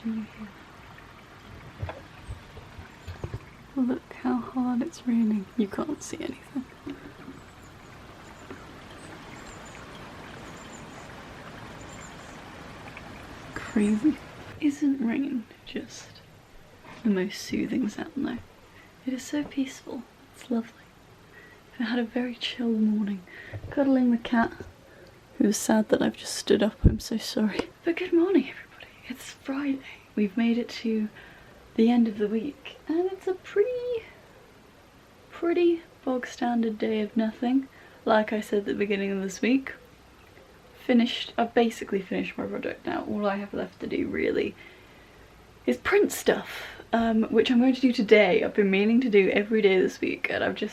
Can you hear that? Look how hard it's raining. You can't see anything. Crazy. Isn't rain just the most soothing sound though? It is so peaceful. It's lovely. I had a very chill morning. Cuddling the cat, who was sad that I've just stood up. I'm so sorry. But good morning everybody. It's Friday. We've made it to the end of the week and it's a pretty bog standard day of nothing. Like I said at the beginning of this week, I've basically finished my project now. All I have left to do really is print stuff, which I'm going to do today. I've been meaning to do every day this week and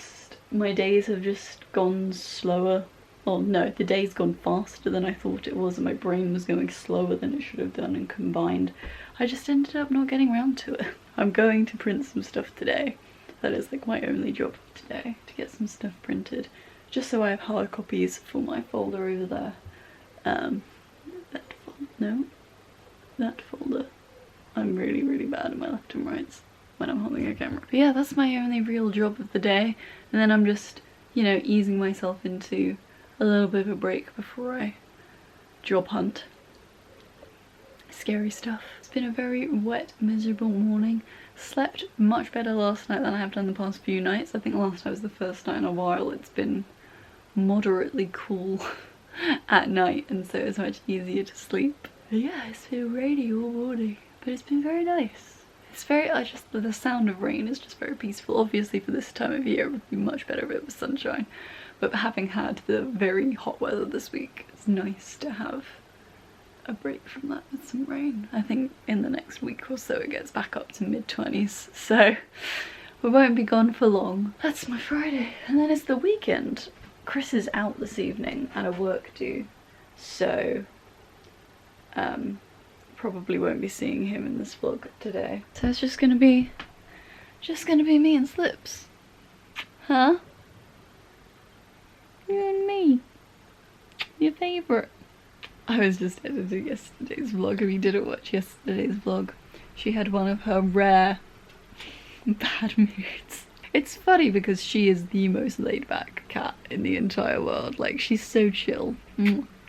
my days have just gone slower. Well no, the day's gone faster than I thought it was and my brain was going slower than it should have done, and combined I just ended up not getting around to it. I'm going to print some stuff today. That is like my only job today, to get some stuff printed, just so I have hard copies for my folder over there. That folder. I'm really bad at my left and rights when I'm holding a camera. But yeah, that's my only real job of the day, and then I'm just, you know, easing myself into a little bit of a break before I job hunt. Scary stuff. It's been a very wet, miserable morning. Slept much better last night than I have done the past few nights. I think last night was the first night in a while it's been moderately cool at night, and so it's much easier to sleep. But yeah, it's been rainy all morning, but it's been very nice. It's very, the sound of rain is just very peaceful. Obviously for this time of year it would be much better if it was sunshine, but having had the very hot weather this week, it's nice to have a break from that with some rain. I think in the next week or so it gets back up to mid-20s, so we won't be gone for long. That's my Friday, and then it's the weekend. Chris is out this evening at a work do, so probably won't be seeing him in this vlog today. So it's just gonna be me and Slips. Huh? You and me. Your favourite. I was just editing yesterday's vlog. If you didn't watch yesterday's vlog, she had one of her rare bad moods. It's funny because she is the most laid-back cat in the entire world. Like, she's so chill.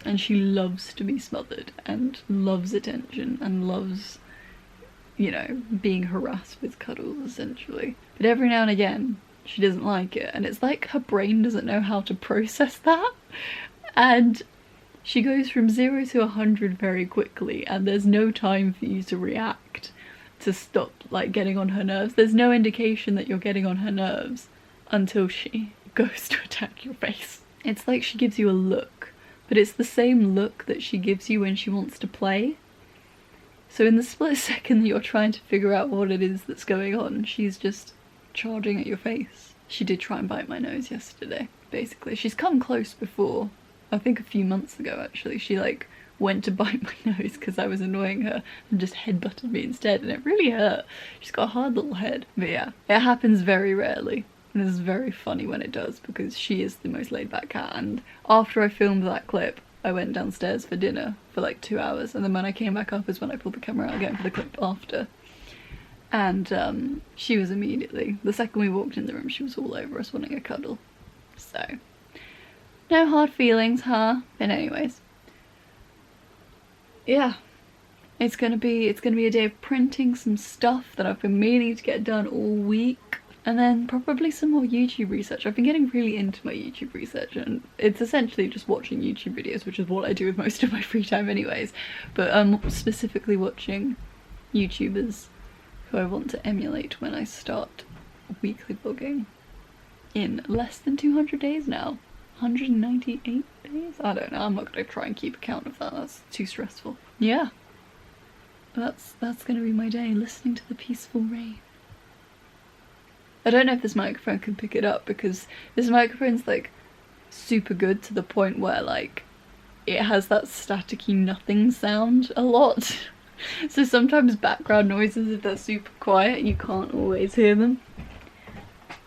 And she loves to be smothered and loves attention and loves, you know, being harassed with cuddles essentially. But every now and again she doesn't like it, and it's like her brain doesn't know how to process that, and she goes from 0 to 100 very quickly, and there's no time for you to react to stop like getting on her nerves. There's no indication that you're getting on her nerves until she goes to attack your face. It's like she gives you a look, but it's the same look that she gives you when she wants to play. So in the split second that you're trying to figure out what it is that's going on, she's just charging at your face. She did try and bite my nose yesterday, basically. She's come close before. I think a few months ago actually. She like went to bite my nose because I was annoying her and just headbutted me instead, and it really hurt. She's got a hard little head. But yeah, it happens very rarely. And it's very funny when it does because she is the most laid back cat. And after I filmed that clip, I went downstairs for dinner for like 2 hours, and then when I came back up is when I pulled the camera out again for the clip after. And she was immediately, the second we walked in the room, she was all over us wanting a cuddle. So, no hard feelings, huh? But anyways, yeah, it's gonna be a day of printing some stuff that I've been meaning to get done all week. And then probably some more YouTube research. I've been getting really into my YouTube research, and it's essentially just watching YouTube videos, which is what I do with most of my free time anyways. But I'm specifically watching YouTubers who I want to emulate when I start weekly vlogging in less than 200 days now. 198 days? I don't know, I'm not going to try and keep account of that, that's too stressful. Yeah, that's going to be my day, listening to the peaceful rain. I don't know if this microphone can pick it up because this microphone's like super good to the point where like it has that staticky nothing sound a lot. So sometimes background noises, if they're super quiet, you can't always hear them.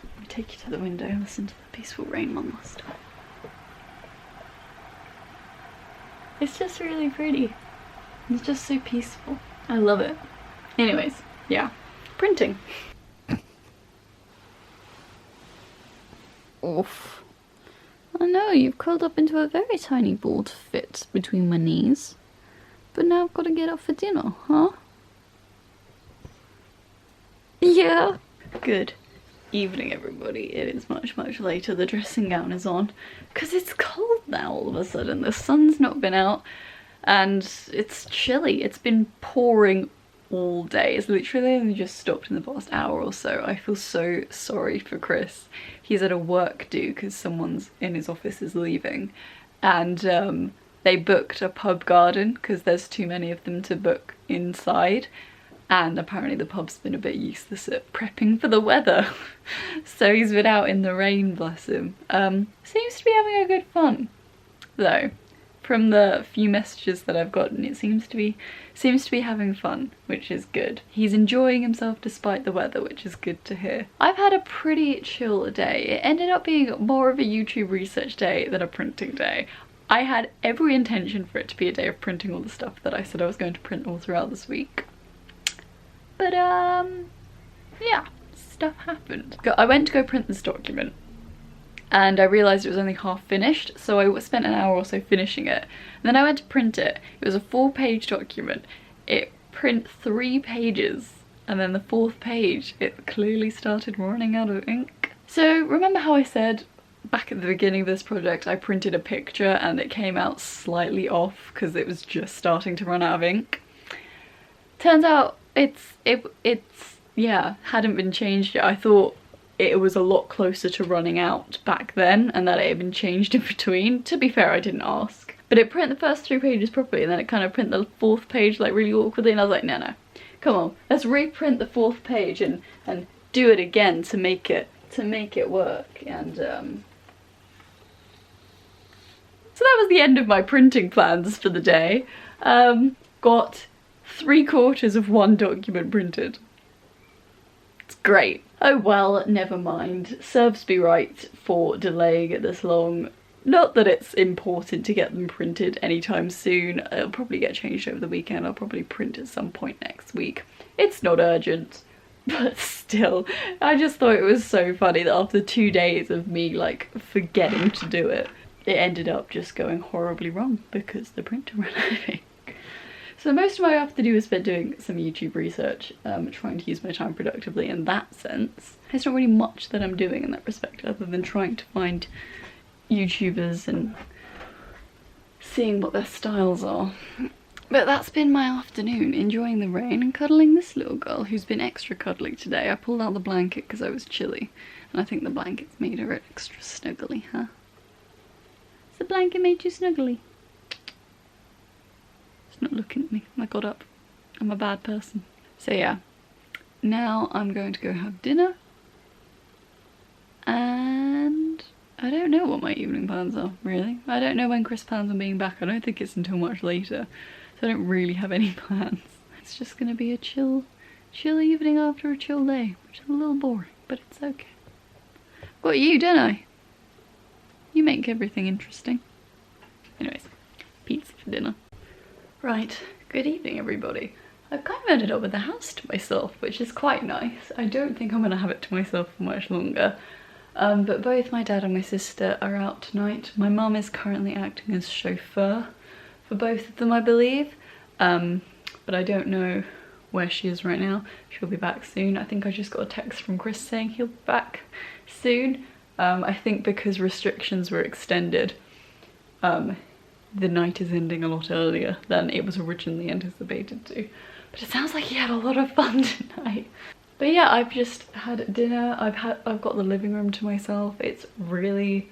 Let me take you to the window and listen to the peaceful rain one last time. It's just really pretty. It's just so peaceful. I love it. Anyways, yeah, printing. Oof. I know, you've curled up into a very tiny ball to fit between my knees. But now I've got to get up for dinner, huh? Yeah. Good evening, everybody. It is much, much later. The dressing gown is on. Because it's cold now all of a sudden. The sun's not been out and it's chilly. It's been pouring all day. It's literally only just stopped in the past hour or so. I feel so sorry for Chris. He's at a work do because someone's in his office is leaving, and they booked a pub garden because there's too many of them to book inside, and apparently the pub's been a bit useless at prepping for the weather. So he's been out in the rain, bless him. Seems to be having a good fun though. From the few messages that I've gotten, it seems to be having fun, which is good. He's enjoying himself despite the weather, which is good to hear. I've had a pretty chill day. It ended up being more of a YouTube research day than a printing day. I had every intention for it to be a day of printing all the stuff that I said I was going to print all throughout this week. But yeah, stuff happened. I went to go print this document, and I realised it was only half finished, so I spent an hour or so finishing it. And then I went to print it. It was a 4-page document. It print 3 pages, and then the 4th page, it clearly started running out of ink. So remember how I said back at the beginning of this project I printed a picture and it came out slightly off because it was just starting to run out of ink? Turns out it's yeah, hadn't been changed yet. I thought it was a lot closer to running out back then and that it had been changed in between. To be fair, I didn't ask. But it print the first 3 pages properly and then it kind of print the 4th page like really awkwardly, and I was like, no, come on, let's reprint the 4th page and do it again to make it work. And so that was the end of my printing plans for the day. Got 3/4 of one document printed. It's great. Oh well, never mind. Serves me right for delaying it this long. Not that it's important to get them printed anytime soon. It'll probably get changed over the weekend. I'll probably print at some point next week. It's not urgent, but still, I just thought it was so funny that after 2 days of me like forgetting to do it, it ended up just going horribly wrong because the printer ran out of ink. So most of my afternoon was spent doing some YouTube research, trying to use my time productively in that sense. There's not really much that I'm doing in that respect other than trying to find YouTubers and seeing what their styles are. But that's been my afternoon, enjoying the rain and cuddling this little girl who's been extra cuddly today. I pulled out the blanket because I was chilly, and I think the blanket's made her extra snuggly, huh? Has the blanket made you snuggly? It's not looking at me. I got up. I'm a bad person. So yeah, now I'm going to go have dinner, and I don't know what my evening plans are, really. I don't know when Chris plans on being back. I don't think it's until much later, so I don't really have any plans. It's just gonna be a chill evening after a chill day, which is a little boring, but it's okay. Got you, don't I? You make everything interesting. Anyways, pizza for dinner. Right, good evening everybody. I've kind of ended up with the house to myself, which is quite nice. I don't think I'm gonna have it to myself for much longer. But both my dad and my sister are out tonight. My mum is currently acting as chauffeur for both of them, I believe. But I don't know where she is right now. She'll be back soon. I think I just got a text from Chris saying he'll be back soon. I think because restrictions were extended, the night is ending a lot earlier than it was originally anticipated to. But it sounds like he had a lot of fun tonight. But yeah, I've just had dinner. I've got the living room to myself. It's really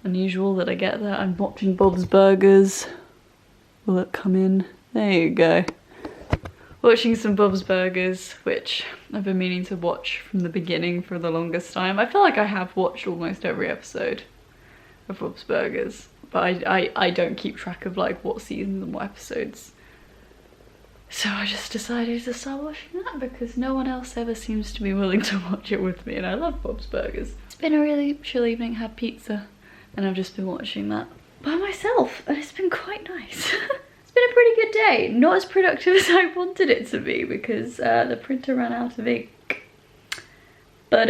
unusual that I get that. I'm watching Bob's Burgers. Will it come in? There you go. Watching some Bob's Burgers, which I've been meaning to watch from the beginning for the longest time. I feel like I have watched almost every episode of Bob's Burgers, but I don't keep track of like what seasons and what episodes. So I just decided to start watching that because no one else ever seems to be willing to watch it with me, and I love Bob's Burgers. It's been a really chill evening, had pizza, and I've just been watching that by myself, and it's been quite nice. It's been a pretty good day. Not as productive as I wanted it to be because the printer ran out of ink. But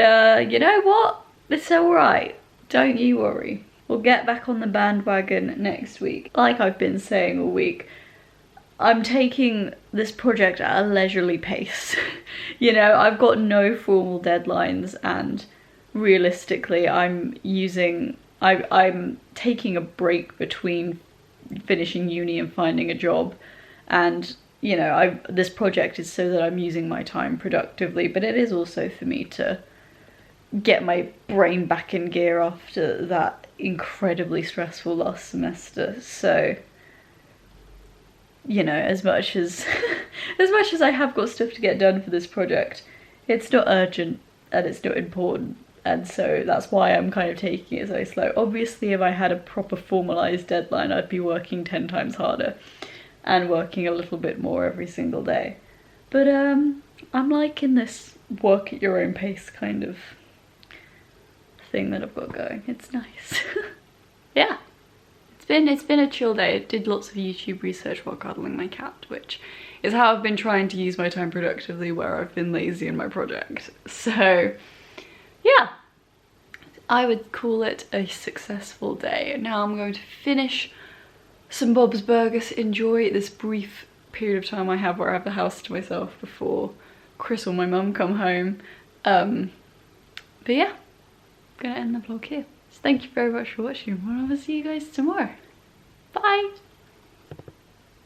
you know what? It's alright. Don't you worry. We'll get back on the bandwagon next week. Like I've been saying all week, I'm taking this project at a leisurely pace. You know, I've got no formal deadlines, and realistically I'm taking a break between finishing uni and finding a job, and you know, this project is so that I'm using my time productively, but it is also for me to get my brain back in gear after that incredibly stressful last semester. So, you know, as much as I have got stuff to get done for this project, it's not urgent and it's not important, and so that's why I'm kind of taking it so slow. Obviously, if I had a proper formalised deadline, I'd be working 10 times harder and working a little bit more every single day. But I'm liking this work at your own pace kind of thing that I've got going. It's nice. Yeah, it's been a chill day. I did lots of YouTube research while cuddling my cat, which is how I've been trying to use my time productively where I've been lazy in my project. So yeah, I would call it a successful day. Now I'm going to finish some Bob's Burgers, enjoy this brief period of time I have where I have the house to myself before Chris or my mum come home. But yeah, I'm gonna end the vlog here. So thank you very much for watching, and I'll see you guys tomorrow. Bye!